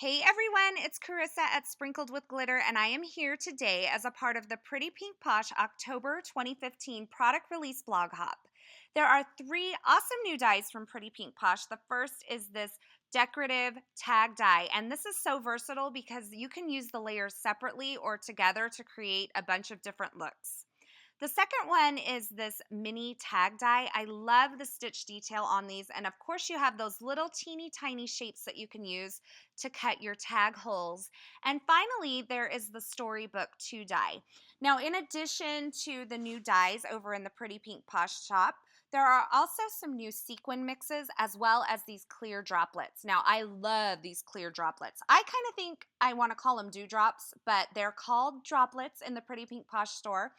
Hey everyone, it's Carissa at Sprinkled with Glitter, and I am here today as a part of the Pretty Pink Posh October 2015 product release blog hop. There are three awesome new dies from Pretty Pink Posh. The first is this decorative tag die, and this is so versatile because you can use the layers separately or together to create a bunch of different looks. The second one is this mini tag die. I love the stitch detail on these, and of course you have those little teeny tiny shapes that you can use to cut your tag holes. And finally, there is the Storybook 2 die. Now, in addition to the new dies over in the Pretty Pink Posh shop, there are also some new sequin mixes as well as these clear droplets. Now, I love these clear droplets. I kind of think I want to call them dewdrops, but they're called droplets in the Pretty Pink Posh store.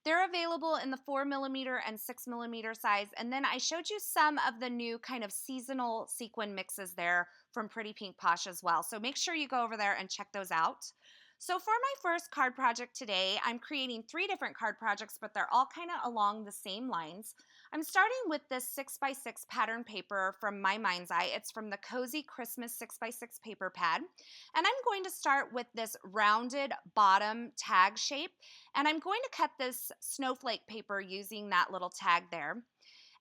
They're available in the 4mm and 6mm size. And then I showed you some of the new kind of seasonal sequin mixes there from Pretty Pink Posh as well. So make sure you go over there and check those out. So for my first card project today, I'm creating three different card projects, but they're all kind of along the same lines. I'm starting with this 6x6 pattern paper from My Mind's Eye. It's from the Cozy Christmas 6x6 paper pad. And I'm going to start with this rounded bottom tag shape. And I'm going to cut this snowflake paper using that little tag there.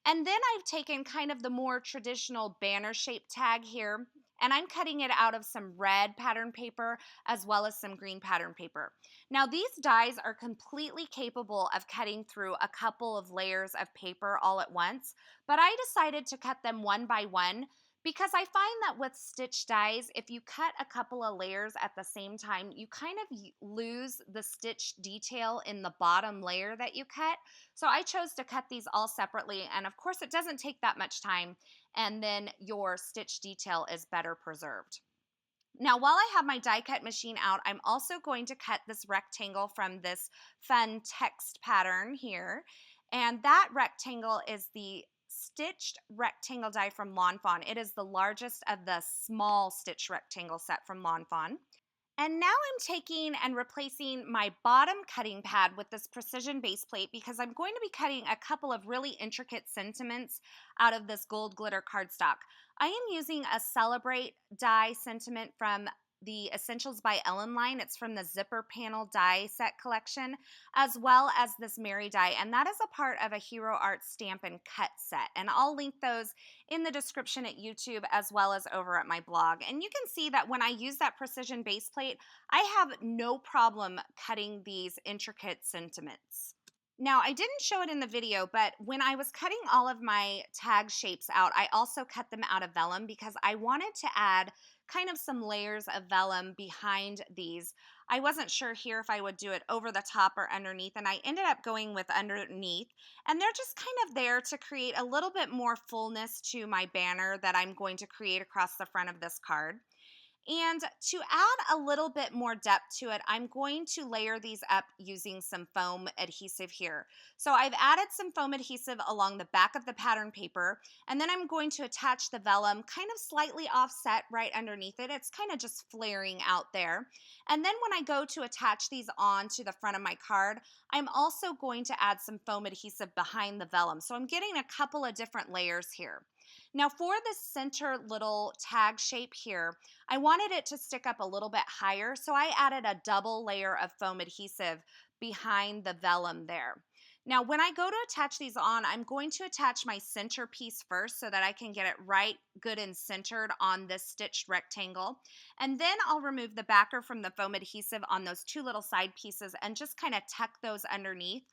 And then I've taken kind of the more traditional banner shaped tag here, and I'm cutting it out of some red pattern paper as well as some green pattern paper. Now these dies are completely capable of cutting through a couple of layers of paper all at once, but I decided to cut them one by one because I find that with stitch dies, if you cut a couple of layers at the same time, you kind of lose the stitch detail in the bottom layer that you cut. So I chose to cut these all separately, and of course it doesn't take that much time, and then your stitch detail is better preserved. Now, while I have my die cut machine out, I'm also going to cut this rectangle from this fun text pattern here. And that rectangle is the stitched rectangle die from Lawn Fawn. It is the largest of the small stitch rectangle set from Lawn Fawn. And now I'm taking and replacing my bottom cutting pad with this precision base plate because I'm going to be cutting a couple of really intricate sentiments out of this gold glitter cardstock. I am using a Celebrate die sentiment from the Essentials by Ellen line. It's from the Zipper Panel die set collection, as well as this Mary die, and that is a part of a Hero Art stamp and cut set. And I'll link those in the description at YouTube as well as over at my blog. And you can see that when I use that precision base plate, I have no problem cutting these intricate sentiments. Now, I didn't show it in the video, but when I was cutting all of my tag shapes out, I also cut them out of vellum because I wanted to add kind of some layers of vellum behind these. I wasn't sure here if I would do it over the top or underneath, and I ended up going with underneath. And they're just kind of there to create a little bit more fullness to my banner that I'm going to create across the front of this card. And to add a little bit more depth to it, I'm going to layer these up using some foam adhesive here. So I've added some foam adhesive along the back of the pattern paper, and then I'm going to attach the vellum kind of slightly offset right underneath it. It's kind of just flaring out there. And then when I go to attach these on to the front of my card, I'm also going to add some foam adhesive behind the vellum. So I'm getting a couple of different layers here. Now for the center little tag shape here, I wanted it to stick up a little bit higher, so I added a double layer of foam adhesive behind the vellum there. Now when I go to attach these on, I'm going to attach my center piece first so that I can get it right good and centered on this stitched rectangle. And then I'll remove the backer from the foam adhesive on those two little side pieces and just kind of tuck those underneath.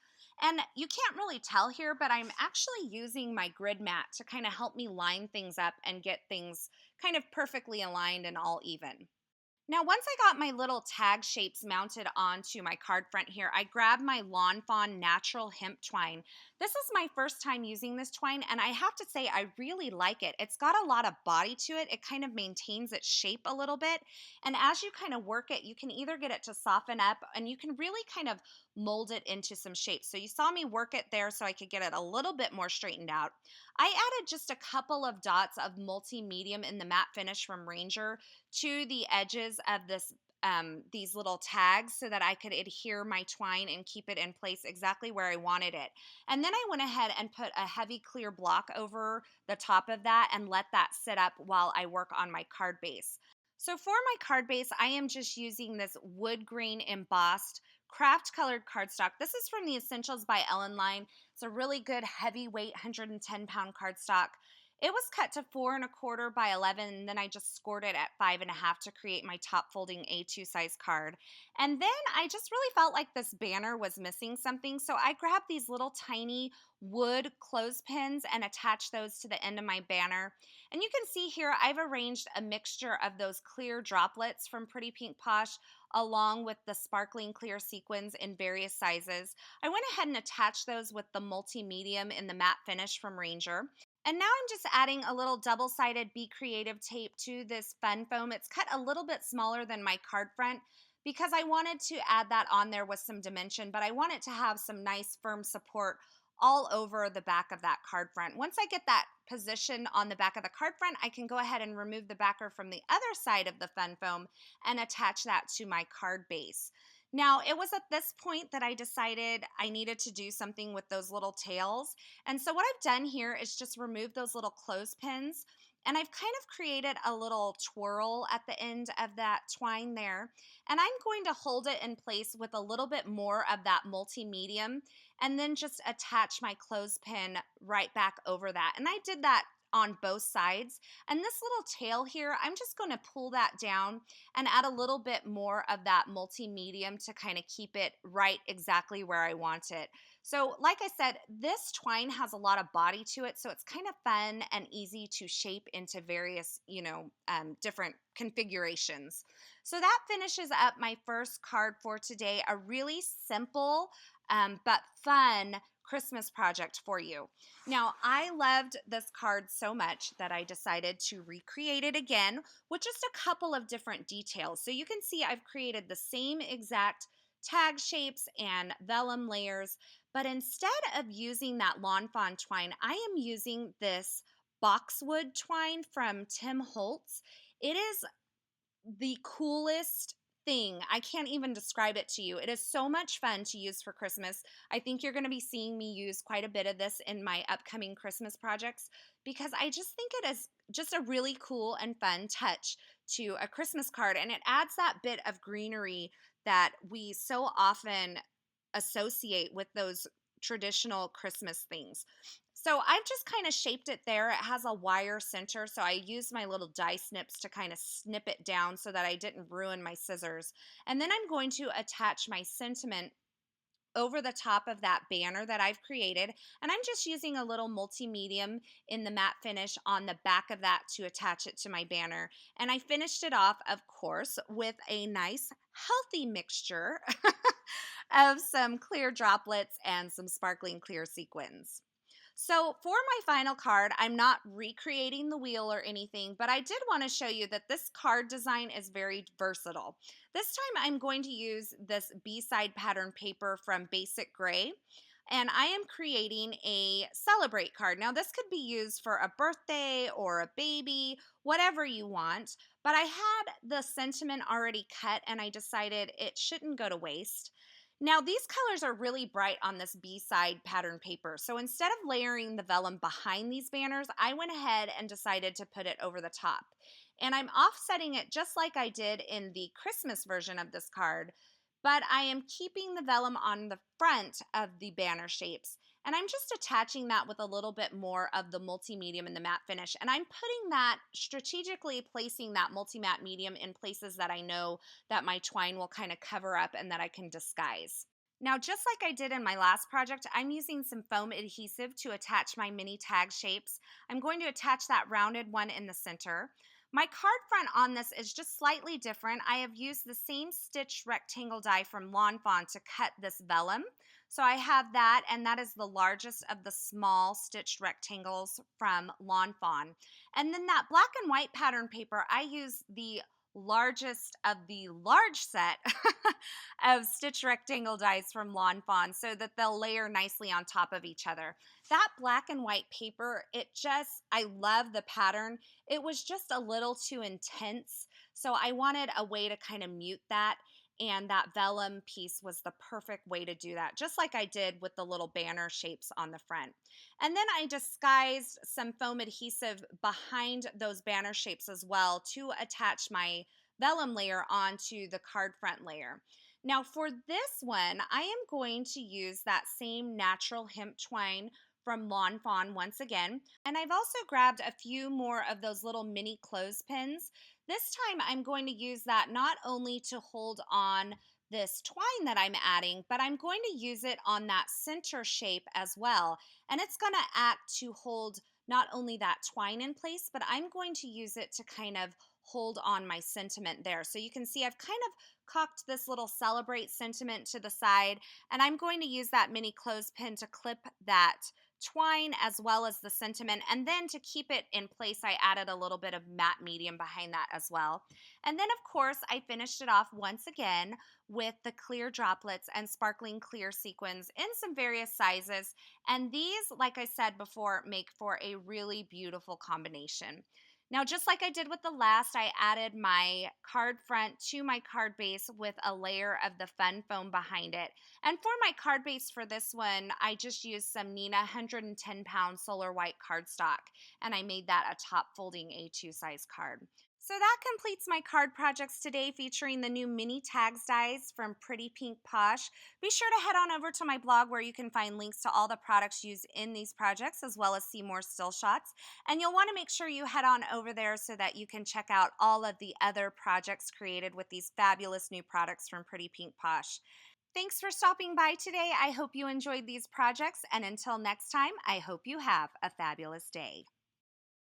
And you can't really tell here, but I'm actually using my grid mat to kind of help me line things up and get things kind of perfectly aligned and all even. Now, once I got my little tag shapes mounted onto my card front here, I grabbed my Lawn Fawn Natural Hemp Twine. This is my first time using this twine, and I have to say I really like it. It's got a lot of body to it. It kind of maintains its shape a little bit, and as you kind of work it, you can either get it to soften up, and you can really kind of mold it into some shape. So you saw me work it there so I could get it a little bit more straightened out. I added just a couple of dots of multi-medium in the matte finish from Ranger to the edges of this these little tags so that I could adhere my twine and keep it in place exactly where I wanted it. And then I went ahead and put a heavy clear block over the top of that and let that sit up while I work on my card base. So for my card base, I am just using this wood grain embossed craft colored cardstock. This is from the Essentials by Ellen line. It's a really good heavyweight 110-pound cardstock. It was cut to 4 1/4 by 11, and then I just scored it at 5 1/2 to create my top folding A2 size card. And then I just really felt like this banner was missing something, so I grabbed these little tiny wood clothespins and attached those to the end of my banner. And you can see here, I've arranged a mixture of those clear droplets from Pretty Pink Posh along with the sparkling clear sequins in various sizes. I went ahead and attached those with the multi-medium in the matte finish from Ranger. And now I'm just adding a little double-sided Be Creative tape to this fun foam. It's cut a little bit smaller than my card front because I wanted to add that on there with some dimension, but I want it to have some nice firm support all over the back of that card front. Once I get that position on the back of the card front, I can go ahead and remove the backer from the other side of the fun foam and attach that to my card base. Now, it was at this point that I decided I needed to do something with those little tails. And so what I've done here is just remove those little clothespins, and I've kind of created a little twirl at the end of that twine there. And I'm going to hold it in place with a little bit more of that multi-medium and then just attach my clothespin right back over that. And I did that on both sides. And this little tail here, I'm just going to pull that down and add a little bit more of that multi-medium to kind of keep it right exactly where I want it. So like I said, this twine has a lot of body to it, so it's kind of fun and easy to shape into various, different configurations. So that finishes up my first card for today, a really simple but fun Christmas project for you. Now, I loved this card so much that I decided to recreate it again with just a couple of different details. So you can see I've created the same exact tag shapes and vellum layers, but instead of using that lawn fawn twine, I am using this boxwood twine from Tim Holtz. It is the coolest thing. I can't even describe it to you. It is so much fun to use for Christmas. I think you're going to be seeing me use quite a bit of this in my upcoming Christmas projects because I just think it is just a really cool and fun touch to a Christmas card, and it adds that bit of greenery that we so often associate with those traditional Christmas things. So I've just kind of shaped it there. It has a wire center, so I used my little die snips to kind of snip it down so that I didn't ruin my scissors. And then I'm going to attach my sentiment over the top of that banner that I've created. And I'm just using a little multi-medium in the matte finish on the back of that to attach it to my banner. And I finished it off, of course, with a nice healthy mixture of some clear droplets and some sparkling clear sequins. So for my final card, I'm not recreating the wheel or anything, but I did want to show you that this card design is very versatile. This time I'm going to use this B-side pattern paper from Basic Gray, and I am creating a celebrate card. Now this could be used for a birthday or a baby, whatever you want, but I had the sentiment already cut and I decided it shouldn't go to waste. Now, these colors are really bright on this B-side pattern paper. So instead of layering the vellum behind these banners, I went ahead and decided to put it over the top. And I'm offsetting it just like I did in the Christmas version of this card, but I am keeping the vellum on the front of the banner shapes. And I'm just attaching that with a little bit more of the multi-medium in the matte finish. And I'm putting that, strategically placing that multi-matte medium in places that I know that my twine will kind of cover up and that I can disguise. Now, just like I did in my last project, I'm using some foam adhesive to attach my mini tag shapes. I'm going to attach that rounded one in the center. My card front on this is just slightly different. I have used the same stitched rectangle die from Lawn Fawn to cut this vellum. So I have that, and that is the largest of the small stitched rectangles from Lawn Fawn. And then that black and white pattern paper, I use the largest of the large set of stitch rectangle dies from Lawn Fawn so that they'll layer nicely on top of each other. That black and white paper, I love the pattern. It was just a little too intense, so I wanted a way to kind of mute that. and that vellum piece was the perfect way to do that, just like I did with the little banner shapes on the front. And then I disguised some foam adhesive behind those banner shapes as well to attach my vellum layer onto the card front layer. Now for this one, I am going to use that same natural hemp twine from Lawn Fawn once again. And I've also grabbed a few more of those little mini clothespins. This time I'm going to use that not only to hold on this twine that I'm adding, but I'm going to use it on that center shape as well. And it's going to act to hold not only that twine in place, but I'm going to use it to kind of hold on my sentiment there. So you can see I've kind of cocked this little celebrate sentiment to the side, and I'm going to use that mini clothespin to clip that twine as well as the sentiment. And then to keep it in place, I added a little bit of matte medium behind that as well. And then of course, I finished it off once again with the clear droplets and sparkling clear sequins in some various sizes. And these, like I said before, make for a really beautiful combination. Now, just like I did with the last, I added my card front to my card base with a layer of the fun foam behind it. And for my card base for this one, I just used some Nina 110-pound solar white cardstock, and I made that a top folding A2 size card. So that completes my card projects today featuring the new mini tags dies from Pretty Pink Posh. Be sure to head on over to my blog where you can find links to all the products used in these projects as well as see more still shots. And you'll want to make sure you head on over there so that you can check out all of the other projects created with these fabulous new products from Pretty Pink Posh. Thanks for stopping by today. I hope you enjoyed these projects, and until next time, I hope you have a fabulous day.